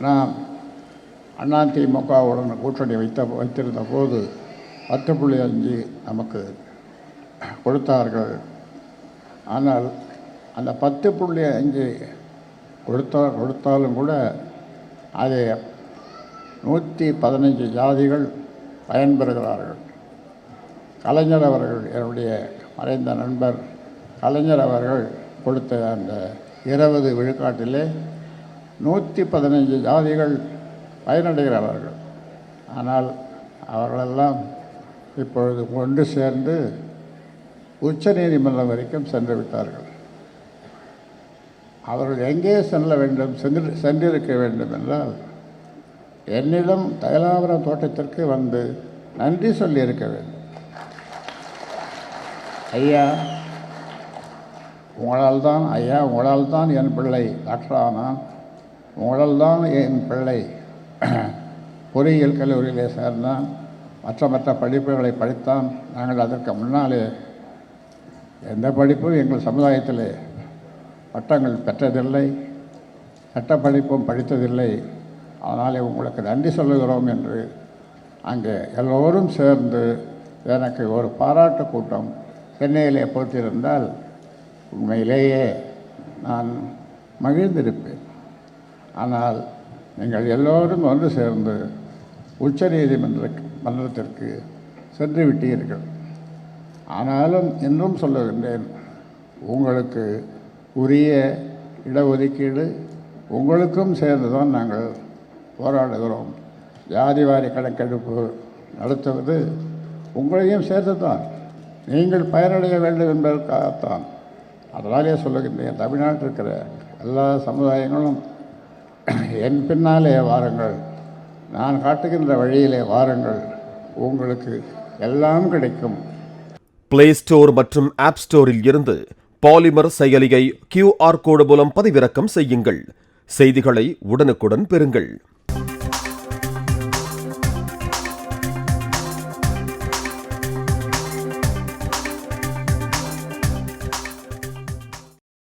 நாம் அதிமுகவுடன் கூட்டணி வைத்திருந்த போது 10.5 நமக்கு கொடுத்தார்கள். ஆனால் அந்த 10.5 கொடுத்தாலும் கூட அதை 115 ஜாதிகள் பயன்பெறுகிறார்கள். கலைஞர் அவர்கள், என்னுடைய மறைந்த நண்பர் கலைஞர் அவர்கள் கொடுத்த அந்த 20 விழுக்காட்டிலே 115 ஜாதிகள் பயனடைகிறார்கள். ஆனால் அவர்களெல்லாம் இப்பொழுது ஒன்று சேர்ந்து உச்ச நீதிமன்றம் வரைக்கும் சென்று விட்டார்கள். அவர்கள் எங்கே சென்றிருக்க வேண்டும் என்றால், என்னிடம் தைலாபுரம் தோட்டத்திற்கு வந்து நன்றி சொல்லியிருக்க வேண்டும். ஐயா உங்களால் தான் என் பிள்ளை டாக்டர் ஆனான், உங்களால் தான் என் பிள்ளை பொறியியல் கல்லூரியிலே சேர்ந்தான், மற்ற படிப்புகளை படித்தான். நாங்கள் அதற்கு முன்னாலே எந்த படிப்பும் எங்கள் சமுதாயத்தில் பட்டங்கள் பெற்றதில்லை, சட்டப்படிப்பும் படித்ததில்லை. அதனாலே உங்களுக்கு நன்றி சொல்லுகிறோம் என்று அங்கே எல்லோரும் சேர்ந்து எனக்கு ஒரு பாராட்டு கூட்டம் சென்னையிலே போட்டிருந்தால் உண்மையிலேயே நான் மகிழ்ந்திருப்பேன். ஆனால் நீங்கள் எல்லோரும் ஒன்று சேர்ந்து உச்ச நீதிமன்றத்திற்கு சென்று விட்டீர்கள். ஆனாலும் இன்னும் சொல்லுகின்றேன், உங்களுக்கு உரிய இடஒதுக்கீடு உங்களுக்கும் சேர்ந்து தான் நாங்கள் போராடுகிறோம். ஜாதிவாரி கணக்கெடுப்பு நடத்துவது உங்களையும் சேர்த்து தான், நீங்கள் பயனடைய வேண்டும் என்பதற்காகத்தான். அதனாலே சொல்லுகின்றேன், தமிழ்நாட்டில் இருக்கிற எல்லா சமுதாயங்களும் என் பின்னாலே வாருங்கள், நான் காட்டுகின்ற வழியிலே வாருங்கள், உங்களுக்கு எல்லாம் கிடைக்கும். பிளே ஸ்டோர் மற்றும் ஆப் ஸ்டோரில் இருந்து பாலிமர் செயலியை QR கோடு மூலம் பதிவிறக்கம் செய்யுங்கள். செய்திகளை உடனுக்குடன் பெறுங்கள்.